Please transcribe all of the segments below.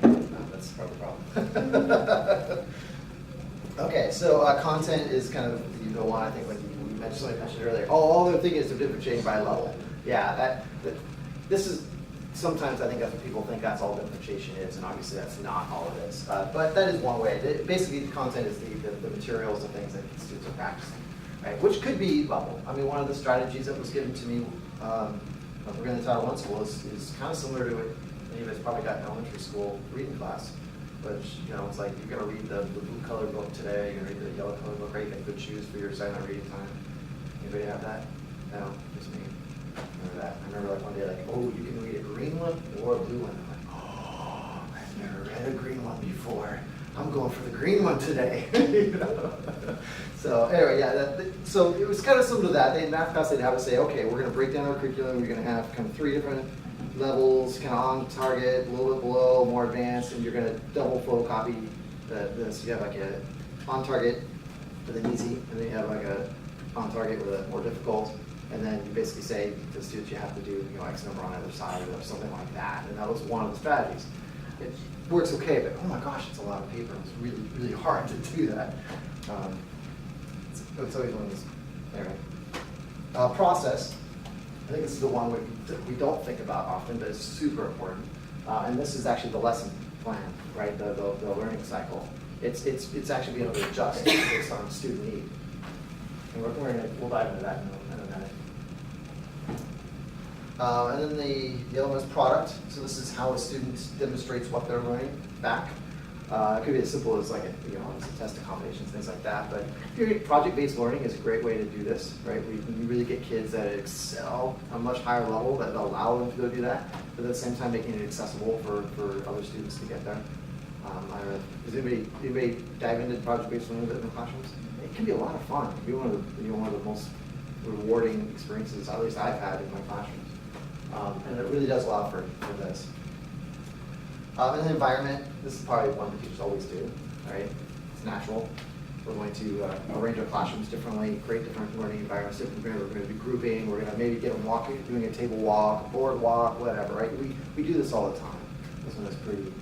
No, that's part of the problem. Okay, so content is kind of the one I think, like you mentioned, somebody mentioned earlier. Oh, all the thing is they're differentiating by level. Yeah, this is sometimes I think that's what people think that's all differentiation is, and obviously that's not all it is. But that is one way. Basically, the content is the materials, the things that students are practicing, right? Which could be level. I mean, one of the strategies that was given to me we're going to Title I school is kind of similar to what many of us probably got in elementary school reading class, which, you know, it's like you're going to read the blue colored book today, you're going to read the yellow colored book, right? You get good shoes for your silent reading time. Anybody have that? No, just me. Remember that? I remember like one day, like, oh, you can read a green one or a blue one. I'm like, oh, I've never read a green one before. I'm going for the green one today. You know? So anyway, yeah. So it was kind of similar to that. In math class, they'd have to say, okay, we're going to break down our curriculum. We're going to have kind of 3 different levels, kind of on target, a little bit below, more advanced, and you're going to double photocopy this. You have like a on target with an easy, and then you have like a on target with a more difficult. And then you basically say to the students, you have to do, you know, X number on either side or something like that. And that was one of the strategies. It works okay, but oh my gosh, it's a lot of paper. It's really, really hard to do that. It's always one of those. Anyway. Process. I think this is the one we don't think about often, but it's super important. And this is actually the lesson plan, right? The learning cycle. It's actually being able to adjust based on student need. And we'll dive into that in a minute. And then the other one is product. So this is how a student demonstrates what they're learning back. It could be as simple as like some test accommodations, things like that. But project-based learning is a great way to do this, right? We really get kids that excel on a much higher level that allow them to go do that, but at the same time making it accessible for other students to get there. I don't know. Does anybody dive into project-based learning a bit in the classrooms? It can be a lot of fun. It can be one of the most rewarding experiences, at least I've had in my classrooms. And it really does allow for this. And the environment, this is probably one that teachers always do, right? It's natural. We're going to arrange our classrooms differently, create different learning environments. We're going to be grouping. We're going to maybe get them walking, doing a table walk, a board walk, whatever, right? We do this all the time. This one is pretty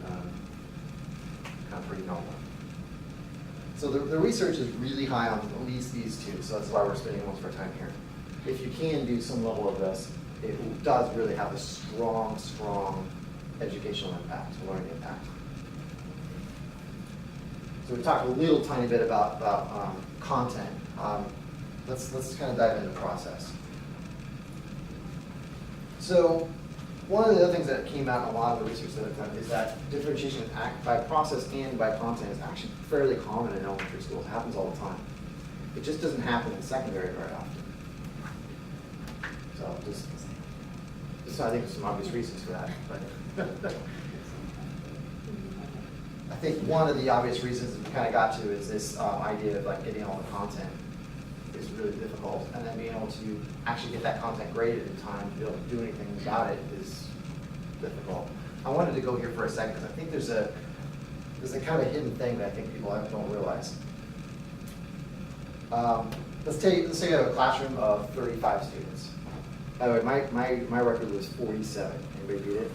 normal. So the research is really high on at least these two, so that's why we're spending most of our time here. If you can do some level of this, it does really have a strong educational impact, learning impact. So we talked a little tiny bit about content. Let's kind of dive into process. So one of the other things that came out in a lot of the research that I've done is that differentiation by process and by content is actually fairly common in elementary schools. It happens all the time. It just doesn't happen in secondary very often. So I think there's some obvious reasons for that. But I think one of the obvious reasons that we kind of got to is this idea of like getting all the content is really difficult, and then being able to actually get that content graded in time to be able to do anything about it is difficult. I wanted to go here for a second because I think there's a kind of a hidden thing that I think people don't realize. Let's say you have a classroom of 35 students. By the way, my record was 47. Anybody beat it?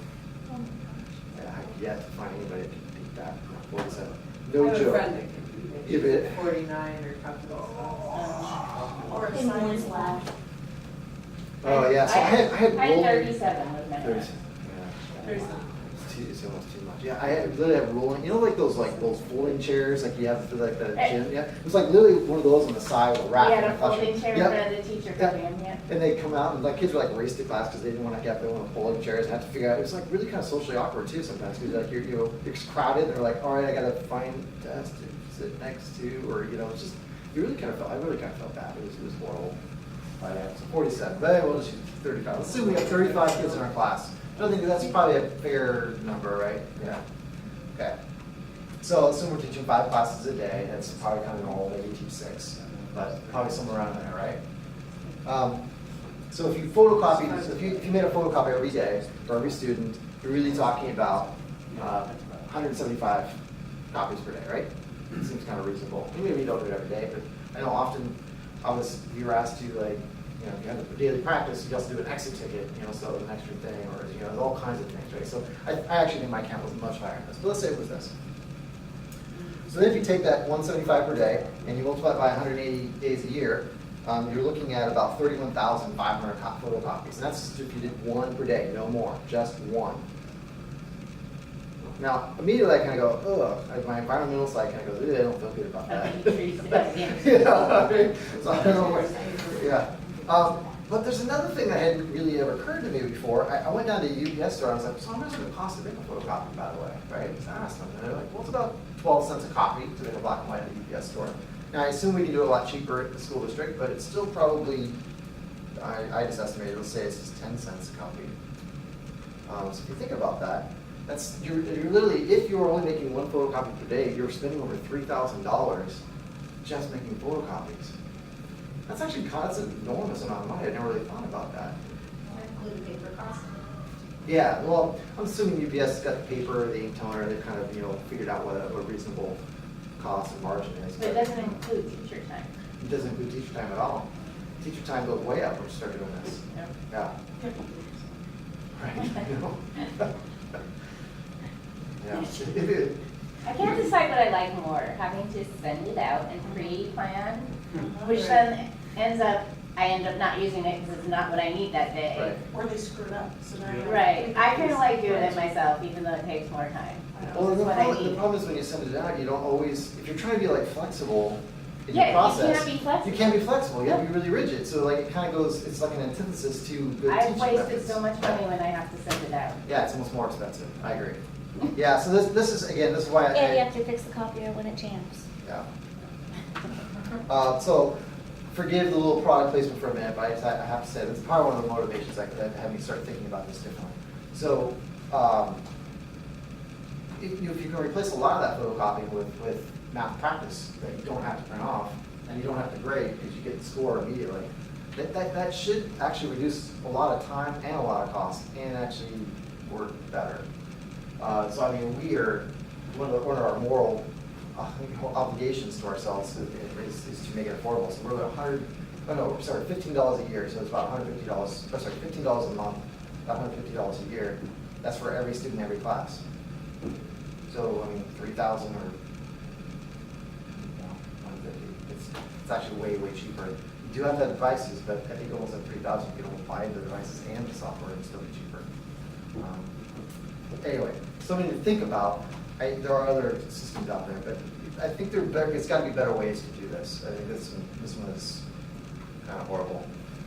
Oh my gosh. Yeah, I've yet to find anybody that can beat that. 47. No I have joke. a friend that can beat it. You beat it? 49 or something. Or In one lab. Oh yeah, so I had I rolling. had 37 with my 30. class. There's It's almost too much. Yeah, I literally have rolling. You know, like those folding chairs, like you have for like the gym. Yeah, it was like literally one of those on the side with a rack. We had in a the classroom. folding chair in Yep. front of the teacher podium, yeah. And they come out and like kids were like raced to class because they didn't want to get there on the folding chairs and had to figure out. It was like really kind of socially awkward too sometimes because like you're crowded. And they're like, all right, I got to find a desk to sit next to, or it's just I really kind of felt bad. It was horrible. But yeah, so 47. But we'll just use 35. Let's assume we have 35 kids in our class. I don't think that's probably a fair number, right? Yeah. Okay. So assume we're teaching 5 classes a day. That's probably kind of normal. Maybe teach 6, but probably somewhere around there, right? So if you photocopy, if you made a photocopy every day for every student, you're really talking about 175 copies per day, right? It seems kind of reasonable. Maybe you don't do it every day, but I know often you were asked to like you know, if you have a daily practice, you also do an exit ticket, you know, so an extra thing, or, you know, there's all kinds of things, right? So I actually think my count was much higher than this, but let's say it was this. So then if you take that 175 per day and you multiply it by 180 days a year, you're looking at about 31,500 photocopies. And that's if you did one per day, no more, just one. Now, immediately I kind of go, ugh, like my environmental side kind of goes, I don't feel good about that. You know what I mean? So I don't know what, yeah. But there's another thing that hadn't really ever occurred to me before. I went down to a UPS store and I was like, so how much does it cost to make a photocopy, by the way, right? So I asked them, and they're like, well, it's about 12 cents a copy to make a black and white at the UPS store. Now, I assume we can do it a lot cheaper at the school district, but it's still probably, I just estimated, let's say it's just 10 cents a copy. So if you think about that, that's, you're literally, if you're only making one photocopy per day, you're spending over $3,000 just making photocopies. That's actually, that's an enormous amount of money. I never really thought about that. Include paper cost. Yeah, well, I'm assuming UPS has got the paper, the ink toner, they kind of, you know, figured out what a reasonable cost and margin is. But it doesn't include teacher time. It doesn't include teacher time at all. Teacher time goes way up when you start doing this. Yep. Yeah. Right, you know? Yeah. I can't decide what I like more, having to send it out and pre-plan, which then I end up not using it because it's not what I need that day. Right. Or they screwed up, so now you're. Right, I kind of like doing it myself, even though it takes more time. Well, This is what I the need. problem is when you send it out, you don't always, if you're trying to be like flexible in Yeah, your you process. can't be flexible. You can't be flexible, you have to be really rigid, so like it kind of goes, it's like an antithesis to good teaching I've wasted methods. so much money when I have to send it out. Yeah, it's almost more expensive, I agree. Yeah, so this is, again, this is why And you have to fix the copier when it jams. yeah. So, forgive the little product placement for a minute, but I have to say, that's probably one of the motivations that had me start thinking about this differently. So, if you can replace a lot of that photocopying with math practice that you don't have to print off, and you don't have to grade because you get the score immediately, that should actually reduce a lot of time and a lot of cost, and actually work better. So I mean, we are, one of our moral obligations to ourselves is to make it affordable. So we're at $15 a year, so it's about $150, $15 a month, about $150 a year. That's for every student, every class. So, I mean, 3,000 or, you know, 150, it's actually way, way cheaper. You do have to have devices, but I think almost at 3,000, you can almost buy the devices and the software and still be cheaper. Anyway, something to think about. There are other systems out there, but I think it's got to be better ways to do this. I think this one is kind of horrible.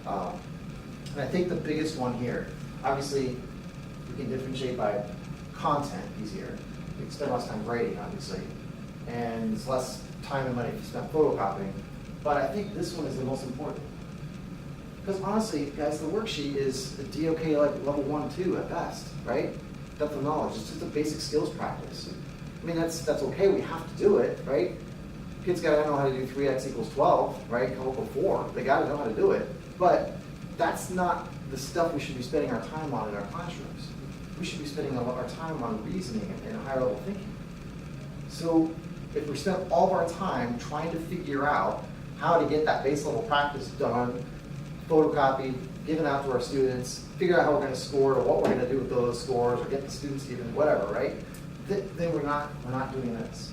And I think the biggest one here, obviously, we can differentiate by content easier. We can spend less time grading, obviously, and it's less time and money spent photocopying. But I think this one is the most important. Because honestly, guys, the worksheet is a DOK like level 1, 2 at best, right? Depth of knowledge. It's just a basic skills practice. I mean, that's okay. We have to do it, right? Kids got to know how to do 3x equals 12, right? Come up with 4. They got to know how to do it. But that's not the stuff we should be spending our time on in our classrooms. We should be spending our time on reasoning and higher level thinking. So if we spend all of our time trying to figure out how to get that base level practice done, photocopied, given out to our students, figure out how we're going to score or what we're going to do with those scores or get the students even whatever, right? Then we're not doing this.